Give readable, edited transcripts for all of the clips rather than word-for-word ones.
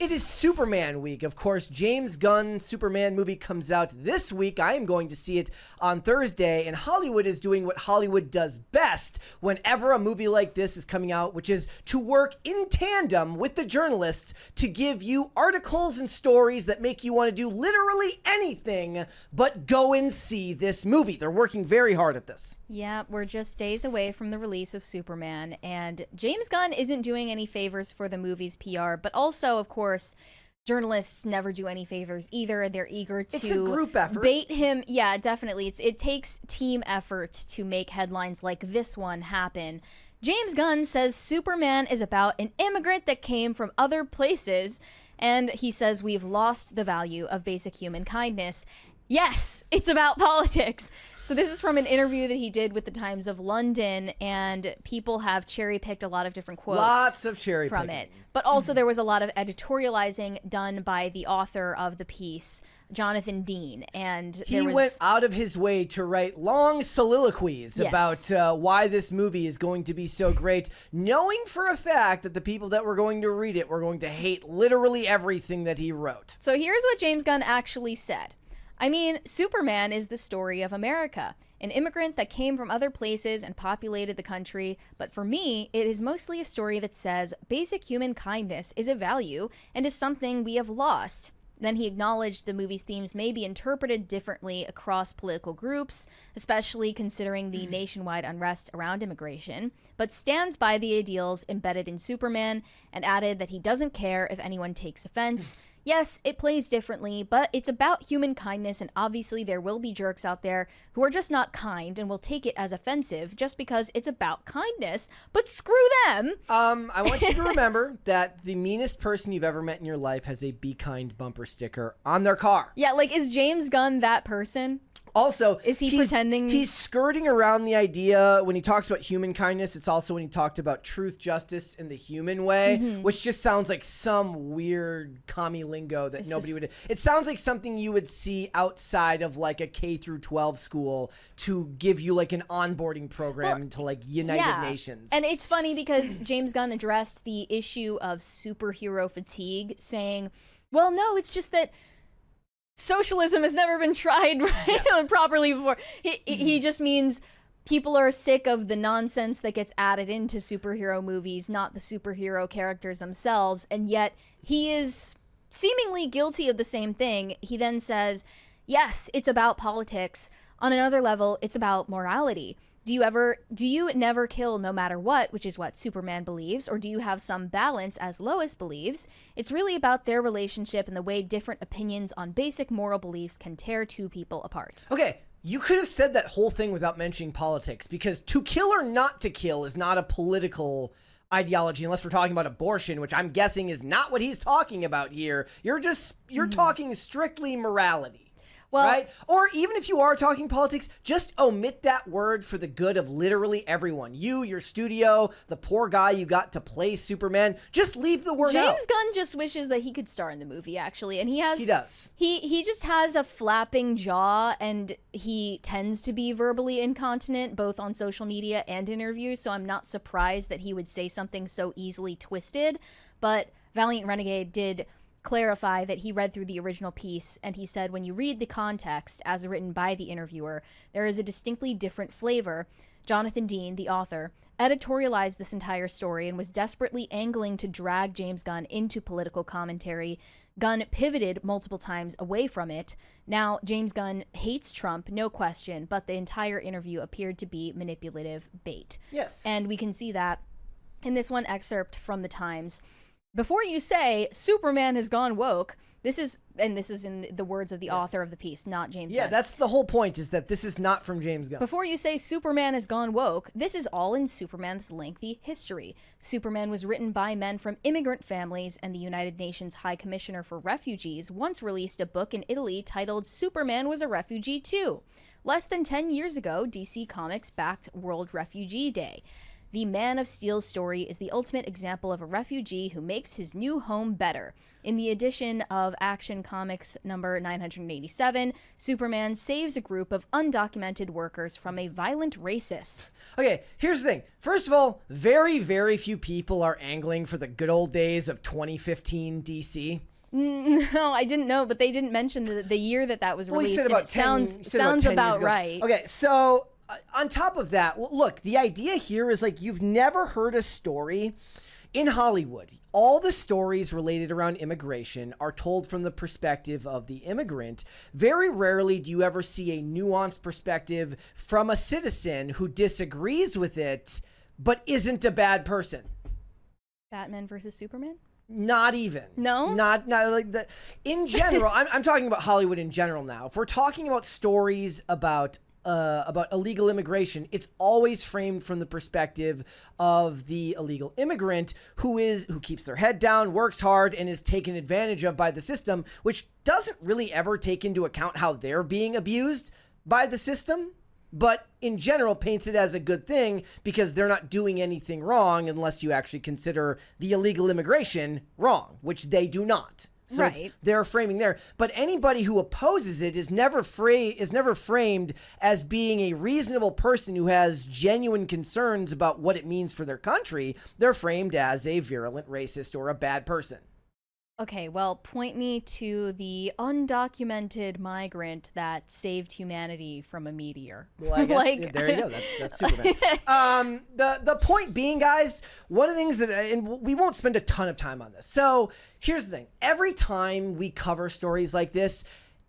It is Superman week. Of course, James Gunn's Superman movie comes out this week. I am going to see it on Thursday, and Hollywood is doing what Hollywood does best whenever a movie like this is coming out, which is to work in tandem with the journalists to give you articles and stories that make you want to do literally anything but go and see this movie. They're working very hard at this. Yeah, we're just days away from the release of Superman, and James Gunn isn't doing any favors for the movie's PR, but also, of course, journalists never do any favors either, and they're eager to It's a group effort. bait him. Yeah, definitely. It takes team effort to make headlines like this one happen. James Gunn says Superman is about an immigrant that came from other places, and he says we've lost the value of basic human kindness. Yes, it's about politics. So this is from an interview that he did with the Times of London, and people have cherry-picked a lot of different quotes. Lots of cherry from picking. it. But also there was a lot of editorializing done by the author of the piece, Jonathan Dean, and he went out of his way to write long soliloquies about why this movie is going to be so great, knowing for a fact that the people that were going to read it were going to hate literally everything that he wrote. So here's what James Gunn actually said. I mean, Superman is the story of America, an immigrant that came from other places and populated the country, but for me, it is mostly a story that says basic human kindness is a value and is something we have lost. Then he acknowledged the movie's themes may be interpreted differently across political groups, especially considering the nationwide unrest around immigration, but stands by the ideals embedded in Superman and added that he doesn't care if anyone takes offense. Yes, it plays differently, but it's about human kindness, and obviously there will be jerks out there who are just not kind and will take it as offensive just because it's about kindness, but screw them. I want you to remember that the meanest person you've ever met in your life has a Be Kind bumper sticker on their car. Yeah, like, is James Gunn that person? Also, is he pretending? He's skirting around the idea when he talks about human kindness. It's also when he talked about truth, justice, and the human way, which just sounds like some weird commie lingo that nobody would. It sounds like something you would see outside of like a K through 12 school to give you like an onboarding program into like United Nations. And it's funny because James Gunn addressed the issue of superhero fatigue, saying, "Well, no, it's just that socialism has never been tried properly before." He just means people are sick of the nonsense that gets added into superhero movies, not the superhero characters themselves, and yet he is seemingly guilty of the same thing. He then says, yes, it's about politics. On another level, it's about morality. Do you never kill no matter what, which is what Superman believes, or do you have some balance as Lois believes? It's really about their relationship and the way different opinions on basic moral beliefs can tear two people apart. Okay, you could have said that whole thing without mentioning politics, because to kill or not to kill is not a political ideology unless we're talking about abortion, which I'm guessing is not what he's talking about here. You're talking strictly morality. Well, right? Or even if you are talking politics, just omit that word for the good of literally everyone. You, your studio, the poor guy you got to play Superman. Just leave the word out. James Gunn just wishes that he could star in the movie, actually. And he does. He just has a flapping jaw, and he tends to be verbally incontinent, both on social media and interviews, so I'm not surprised that he would say something so easily twisted. But Valiant Renegade did clarify that he read through the original piece, and he said when you read the context as written by the interviewer, there is a distinctly different flavor. Jonathan Dean, the author, editorialized this entire story and was desperately angling to drag James Gunn into political commentary. Gunn pivoted multiple times away from it. Now, James Gunn hates Trump, no question, but the entire interview appeared to be manipulative bait. Yes. And we can see that in this one excerpt from the Times. Before you say Superman has gone woke, this is in the words of the author of the piece, not James Gunn. Yeah, that's the whole point, is that this is not from James Gunn. Before you say Superman has gone woke, this is all in Superman's lengthy history. Superman was written by men from immigrant families, and the United Nations High Commissioner for Refugees once released a book in Italy titled Superman Was a Refugee Too. Less than 10 years ago, DC Comics backed World Refugee Day. The Man of Steel's story is the ultimate example of a refugee who makes his new home better. In the edition of Action Comics number 987, Superman saves a group of undocumented workers from a violent racist. Okay, here's the thing. First of all, very, very few people are angling for the good old days of 2015 DC. No, I didn't know, but they didn't mention the year that was released. He said about it 10, sounds about right. Okay, so on top of that, look, the idea here is like you've never heard a story in Hollywood. All the stories related around immigration are told from the perspective of the immigrant. Very rarely do you ever see a nuanced perspective from a citizen who disagrees with it, but isn't a bad person. Batman versus Superman? Not even. No? Not like the. In general, I'm talking about Hollywood in general now. If we're talking about stories about illegal immigration, it's always framed from the perspective of the illegal immigrant who keeps their head down, works hard, and is taken advantage of by the system, which doesn't really ever take into account how they're being abused by the system, but in general paints it as a good thing because they're not doing anything wrong unless you actually consider the illegal immigration wrong, which they do not. So right. They're framing there. But anybody who opposes it is never framed as being a reasonable person who has genuine concerns about what it means for their country. They're framed as a virulent racist or a bad person. Okay, well, point me to the undocumented migrant that saved humanity from a meteor. Well, I guess, there you go. That's Superman. The point being, guys, one of the things and we won't spend a ton of time on this. So here's the thing. Every time we cover stories like this,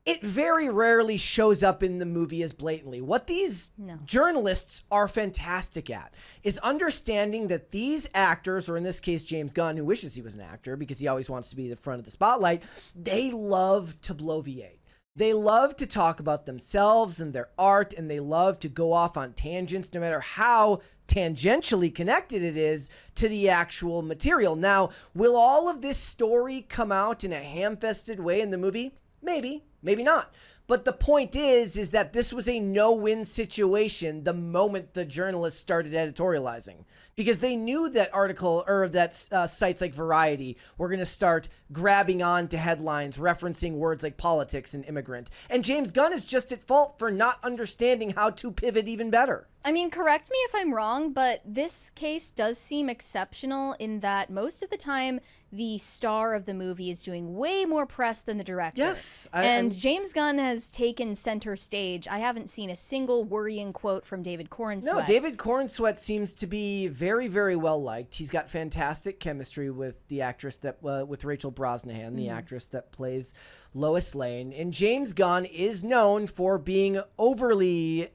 it very rarely shows up in the movie as blatantly. What these journalists are fantastic at is understanding that these actors, or in this case, James Gunn, who wishes he was an actor because he always wants to be the front of the spotlight, they love to bloviate. They love to talk about themselves and their art, and they love to go off on tangents, no matter how tangentially connected it is to the actual material. Now, will all of this story come out in a ham-fisted way in the movie? Maybe. Maybe not. But the point is that this was a no-win situation the moment the journalists started editorializing, because they knew that sites like Variety were going to start grabbing on to headlines referencing words like politics and immigrant. And James Gunn is just at fault for not understanding how to pivot even better. I mean, correct me if I'm wrong, but this case does seem exceptional in that most of the time the star of the movie is doing way more press than the director. Yes. And James Gunn has taken center stage. I haven't seen a single worrying quote from David Cornsweet. No, David Cornsweet seems to be very, very well liked. He's got fantastic chemistry with the actress with Rachel Brosnahan, the actress that plays Lois Lane. And James Gunn is known for being overly,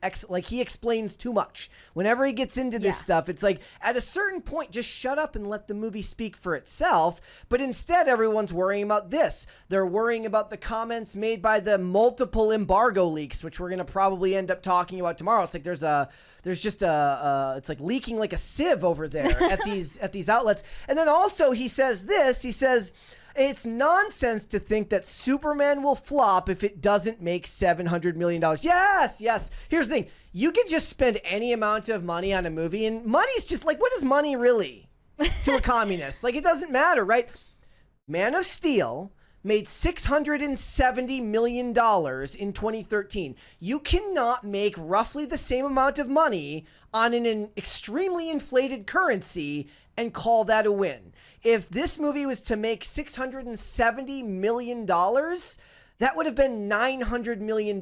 he explains too much. Whenever he gets into this stuff, it's like, at a certain point, just shut up and let the movie speak for itself. But instead, everyone's worrying about this. They're worrying about the comments made by the multiple embargo leaks, which we're going to probably end up talking about tomorrow. It's like it's like leaking like a sieve over there at these outlets. And then also he says, it's nonsense to think that Superman will flop if it doesn't make $700 million. Yes. Here's the thing. You could just spend any amount of money on a movie, and money's just like, what is money really to a communist? Like, it doesn't matter, right? Man of Steel made $670 million in 2013. You cannot make roughly the same amount of money on an extremely inflated currency and call that a win. If this movie was to make $670 million, that would have been $900 million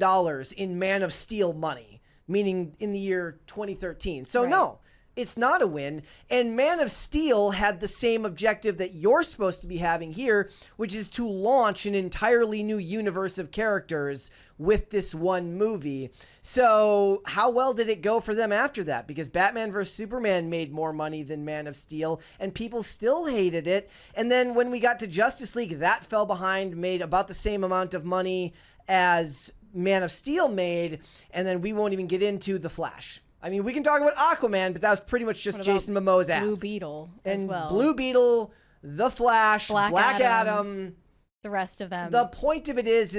in Man of Steel money, meaning in the year 2013. So right. No, it's not a win. And Man of Steel had the same objective that you're supposed to be having here, which is to launch an entirely new universe of characters with this one movie. So how well did it go for them after that? Because Batman vs. Superman made more money than Man of Steel, and people still hated it. And then when we got to Justice League, that fell behind, made about the same amount of money as Man of Steel made, and then we won't even get into The Flash. I mean, we can talk about Aquaman, but that was pretty much just Jason Momoa's abs. Blue Beetle as well. Blue Beetle, The Flash, Black Adam. the rest of them. The point of it is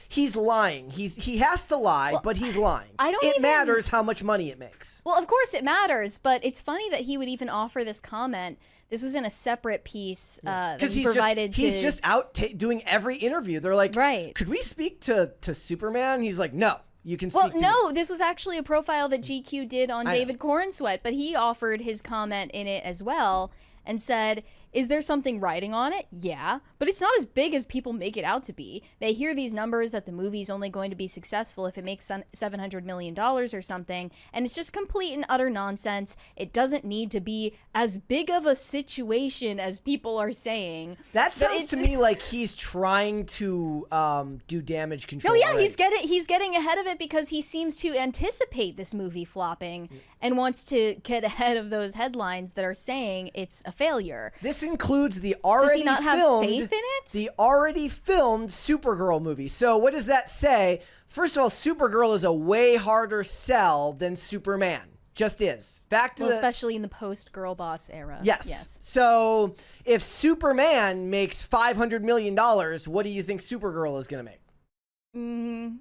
he's lying. He has to lie, but he's lying. It matters how much money it makes. Well, of course it matters, but it's funny that he would even offer this comment. This was in a separate piece that he provided he's just out doing every interview. They're like, could we speak to Superman? He's like, no. You can speak to me. This was actually a profile that GQ did on David Cornsweet, but he offered his comment in it as well and said, is there something writing on it? Yeah, but it's not as big as people make it out to be. They hear these numbers that the movie's only going to be successful if it makes $700 million or something, and it's just complete and utter nonsense. It doesn't need to be as big of a situation as people are saying. That sounds to me like he's trying to do damage control. No, yeah, he's getting ahead of it because he seems to anticipate this movie flopping and wants to get ahead of those headlines that are saying it's a failure. This includes the already Does he not have faith in it? The already filmed Supergirl movie. So what does that say? First of all, Supergirl is a way harder sell than Superman. Just is. Especially in the post-Girl Boss era. Yes. So if Superman makes $500 million, what do you think Supergirl is going to make?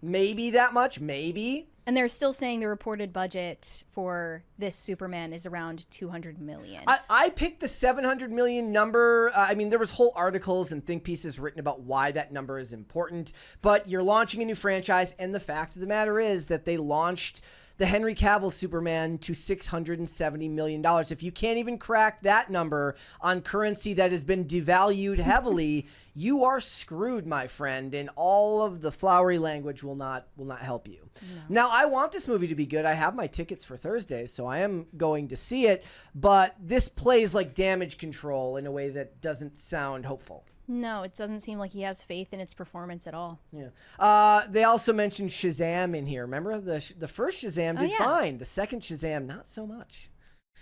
Maybe that much? Maybe. And they're still saying the reported budget for this Superman is around $200 million. I picked the $700 million number. I mean, there was whole articles and think pieces written about why that number is important. But you're launching a new franchise, and the fact of the matter is that they launched the Henry Cavill Superman to $670 million. If you can't even crack that number on currency that has been devalued heavily, you are screwed, my friend, and all of the flowery language will not help you. No. Now, I want this movie to be good. I have my tickets for Thursday, so I am going to see it, but this plays like damage control in a way that doesn't sound hopeful. No, it doesn't seem like he has faith in its performance at all. Yeah. They also mentioned Shazam in here. Remember, the first Shazam did fine. The second Shazam, not so much.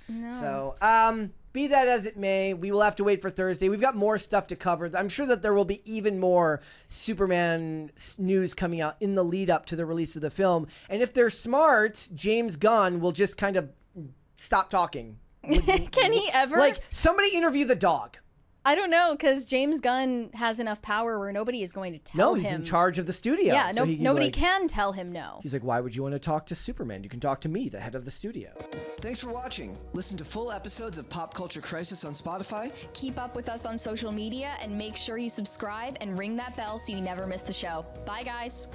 No. So, be that as it may, we will have to wait for Thursday. We've got more stuff to cover. I'm sure that there will be even more Superman news coming out in the lead up to the release of the film. And if they're smart, James Gunn will just kind of stop talking. Can he ever? Like, somebody interview the dog. I don't know, because James Gunn has enough power where nobody is going to tell him. No, he's in charge of the studio. Yeah, so nobody can tell him no. He's like, why would you want to talk to Superman? You can talk to me, the head of the studio. Thanks for watching. Listen to full episodes of Pop Culture Crisis on Spotify. Keep up with us on social media and make sure you subscribe and ring that bell so you never miss the show. Bye, guys.